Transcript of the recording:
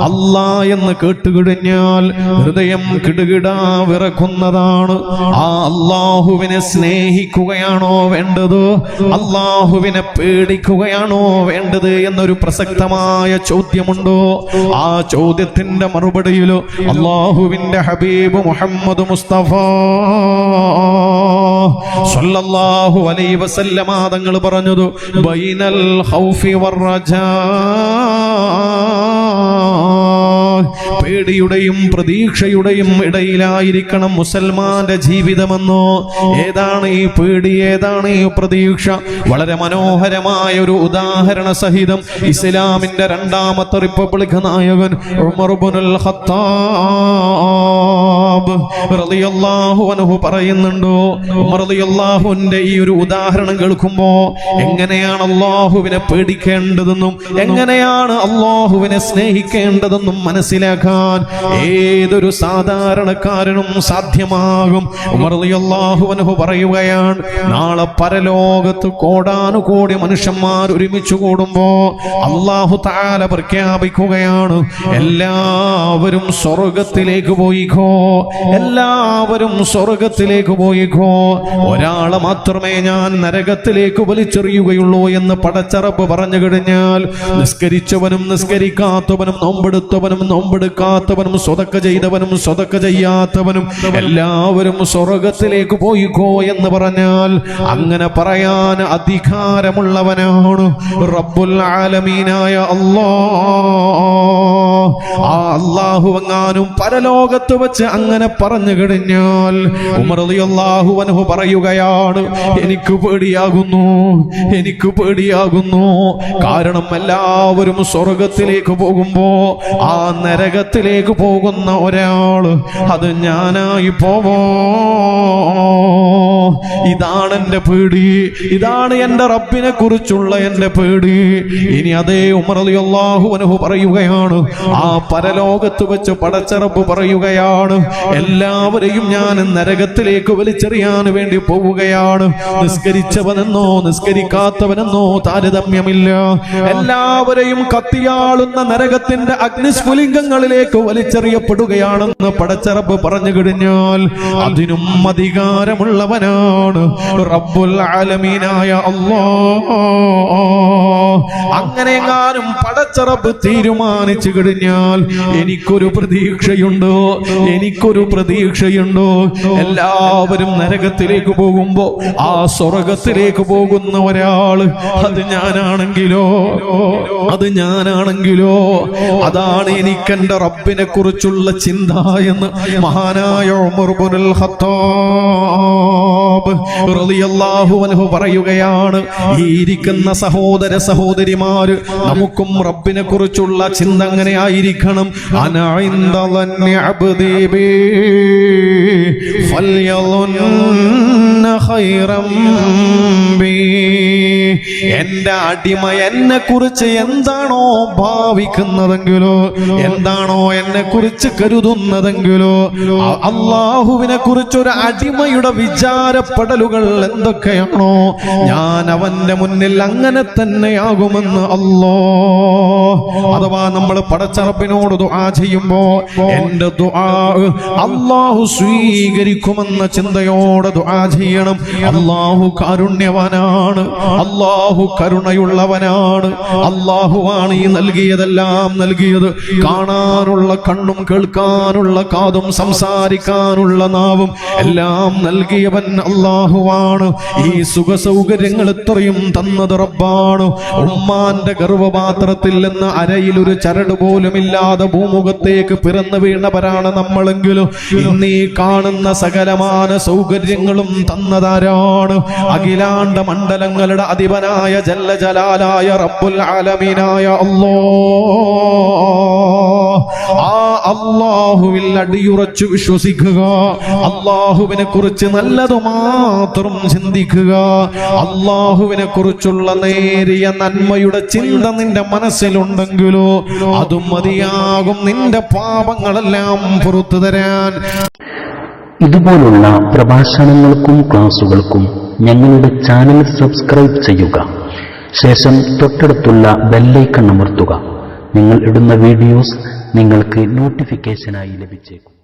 അല്ലാ എന്ന് കേട്ടുകഴിഞ്ഞാൽ ഹൃദയം കിടുകിടാ വിറക്കുന്നതാണ്. ആ അല്ലാഹുവിനെ സ്നേഹിക്കുകയാണോ വേണ്ടത്, അല്ലാഹുവിനെ പേടിക്കുകയാണോ വേണ്ടത് എന്നൊരു പ്രസക്തമായ ചോദ്യമുണ്ടോ? ആ ചോദ്യത്തിന്റെ മറുപടിയിൽ അല്ലാഹുവിന്റെ ഹബീബ് മുഹമ്മദ് മുസ്തഫ സല്ലല്ലാഹു അലൈഹി വസല്ലമ തങ്ങൾ പറഞ്ഞത് ബൈനൽ ഖൗഫി വറജാ, പേടിയുടെയും പ്രതീക്ഷയുടെയും ഇടയിലായിരിക്കണം മുസൽമാന്റെ ജീവിതമെന്നോ. ഏതാണ് ഈ പേടി, ഏതാണ് ഈ പ്രതീക്ഷ? വളരെ മനോഹരമായ ഒരു ഉദാഹരണ സഹിതം ഇസ്ലാമിന്റെ രണ്ടാമത്തെ റിപ്പബ്ലിക് നായകൻ ഉമർ ഇബ്നുൽ ഖത്താബ് റളിയല്ലാഹു അൻഹു പറയുന്നുണ്ടോ, ഉമർ റളിയല്ലാഹുവിന്റെ ഈ ഒരു ഉദാഹരണം കേൾക്കുമ്പോ എങ്ങനെയാണ് അല്ലാഹുവിനെ പേടിക്കേണ്ടതെന്നും എങ്ങനെയാണ് അല്ലാഹുവിനെ സ്നേഹിക്കേണ്ടതെന്നും മനസ്സിലാക്കാൻ ഏതൊരു സാധാരണക്കാരനും സാധ്യമാകും. ഉമർ റളിയല്ലാഹു അൻഹു പറയുകയാണ്, നാളെ പരലോകത്ത് കോടാനുകോടി മനുഷ്യന്മാർ ഒരുമിച്ച് കൂടുമ്പോ അല്ലാഹു തആല പ്രഖ്യാപിക്കുകയാണ്, എല്ലാവരും സ്വർഗത്തിലേക്ക് പോയിക്കോ, എല്ലാവരും സ്വർഗത്തിലേക്ക് പോയിക്കോ, ഒരാളെ മാത്രമേ ഞാൻ നരകത്തിലേക്ക് വലിച്ചെറിയുകയുള്ളൂ എന്ന് പടച്ചറബ് പറഞ്ഞു കഴിഞ്ഞാൽ നിസ്കരിച്ചവനും നിസ്കരിക്കാത്തവനും നോമ്പെടുത്തവനും നോമ്പെടുക്കാത്തവനും സ്വതക്ക ചെയ്തവനും സ്വതക്ക ചെയ്യാത്തവനും എല്ലാവരും സ്വർഗത്തിലേക്ക് പോയിക്കോ എന്ന് പറഞ്ഞാൽ അങ്ങനെ പറയാൻ അധികാരമുള്ളവനാണ് റബ്ബുൽ ആലമീനായ അല്ലാഹ്. ആ അല്ലാഹു എങ്ങാനും പരലോകത്ത് വെച്ച് അങ്ങനെ പറഞ്ഞു കഴിഞ്ഞാൽ ഉമർ റളിയല്ലാഹു അൻഹു പറയുകയാണ്, എനിക്ക് പേടിയാകുന്നു, എനിക്ക് പേടിയാകുന്നു. കാരണം എല്ലാവരും സ്വർഗത്തിലേക്ക് പോകുമ്പോ ആ നരകത്തിലേക്ക് പോകുന്ന ഒരാൾ അത് ഞാനായി പോവോ? ഇതാണ് എന്റെ പേടി, ഇതാണ് എന്റെ റബ്ബിനെ കുറിച്ചുള്ള എന്റെ പേടി. ഇനി അതേ ഉമർ റളിയല്ലാഹു അൻഹു പറയുകയാണ്, ആ പരലോകത്ത് വെച്ച് പടച്ച റബ്ബ് പറയുകയാണ്, എല്ലാവരെയും ഞാൻ നരകത്തിലേക്ക് വലിച്ചെറിയാൻ വേണ്ടി പോവുകയാണ്. നിസ്കരിച്ചവനെന്നോ നിസ്കരിക്കാത്തവനെന്നോ താരതമ്യമില്ല, എല്ലാവരെയും കത്തിയാളുന്ന നരകത്തിന്റെ അഗ്നിസ്ഫുലിംഗങ്ങളിലേക്ക് വലിച്ചെറിയപ്പെടുകയാണെന്ന് പടച്ച റബ്ബ് പറഞ്ഞു കഴിഞ്ഞാൽ അതിനും അധികാരമുള്ളവനാണ് റബ്ബുൽ ആലമീനായ അല്ലാഹ്. അങ്ങനെയെങ്ങാനും പടച്ച റബ്ബ് തീരുമാനിച്ചു കഴിഞ്ഞാൽ എനിക്കൊരു പ്രതീക്ഷയുണ്ടോ, എനിക്കൊരു പ്രതീക്ഷയുണ്ടോ? എല്ലാവരും നരകത്തിലേക്ക് പോകുമ്പോ ആ സ്വർഗത്തിലേക്ക് പോകുന്ന ഒരാള് അത് ഞാനാണെങ്കിലോ, അത് ഞാനാണെങ്കിലോ, അതാണ് എനിക്കെന്റെ റബ്ബിനെ കുറിച്ചുള്ള ചിന്ത എന്ന് മഹാനായ ഉമർ ഇബ്നുൽ ഖത്താബ് റളിയല്ലാഹു അൻഹു പറയുകയാണ്. ഈ ഇരിക്കുന്ന സഹോദര സഹോദരിമാര് നമുക്കും റബ്ബിനെ കുറിച്ചുള്ള ചിന്ത അങ്ങനെ ആയിരിക്കണം. അനാ ഇൻദ ളന്നി അബ്ദി ബി ഫൽയളുന്ന ഖൈറം ബി. എന്റെ അടിമ എന്നെ കുറിച്ച് എന്താണോ ഭാവിക്കുന്നതെങ്കിലോ, എന്താണോ എന്നെ കുറിച്ച് കരുതുന്നതെങ്കിലോ, അല്ലാഹുവിനെ കുറിച്ചൊരു അടിമയുടെ വിചാരപ്പെടലുകൾ എന്തൊക്കെയാണോ ഞാൻ അവന്റെ മുന്നിൽ അങ്ങനെ തന്നെയാകുമെന്ന് അല്ലാഹ്. അഥവാ നമ്മൾ പടച്ച റബ്ബിനോട് ദുആ ചെയ്യുമ്പോ എന്റെ ദുആ അല്ലാഹു സ്വീകരിക്കുമെന്ന ചിന്തയോടെ ദുആ ചെയ്യണം. അല്ലാഹു കാരുണ്യവാനാണ്, അല്ലാഹു കരുണയുള്ളവനാണ്. അല്ലാഹുവാണ് ഈ നൽകിയതെല്ലാം നൽകിയത്. കാണാനുള്ള കണ്ണും കേൾക്കാനുള്ള കാതും സംസാരിക്കാനുള്ള നാവും എല്ലാം നൽകിയവൻ അല്ലാഹുവാണ്. ഈ സുഖ സൗകര്യങ്ങൾ എത്രയും തന്നത് റബ്ബാണ്. ഉമ്മാന്റെ ഗർഭപാത്രത്തിൽ നിന്ന് അരയിൽ ഒരു ചരട് പോലും ഇല്ലാതെ ഭൂമുഖത്തേക്ക് പിറന്നു വീണവരാണ് നമ്മളെങ്കിലും ഇന്നീ കാണുന്ന സകലമാന സൗകര്യങ്ങളും തന്നതാരാണ്? അഖിലാണ്ട മണ്ഡലങ്ങളുടെ അധിപനായ ജല്ല ജലാലായ റബ്ബുൽ ആലമീനായ അല്ലാഹ്. ആ അല്ലാഹുവിൽ അടിയുറച്ചു വിശ്വസിക്കുക, അല്ലാഹുവിനെ കുറിച്ച് നല്ലതു മാത്രം ചിന്തിക്കുക. അല്ലാഹുവിനെ കുറിച്ചുള്ള നേരിയ നന്മയുടെ ചിന്ത നിന്റെ മനസ്സിലുണ്ടെങ്കിലോ അതും മതിയാകും നിന്റെ പാപങ്ങളെല്ലാം പുറത്തു തരാൻ. ഇതുപോലുള്ള പ്രഭാഷണങ്ങൾക്കും ക്ലാസുകൾക്കും ഞങ്ങളുടെ ചാനൽ സബ്സ്ക്രൈബ് ചെയ്യുക. ശേഷം തൊട്ടടുത്തുള്ള ബെല്ലൈക്കൺ അമർത്തുക. നിങ്ങൾ ഇടുന്ന വീഡിയോസ് നിങ്ങൾക്ക് നോട്ടിഫിക്കേഷനായി ലഭിച്ചേക്കും.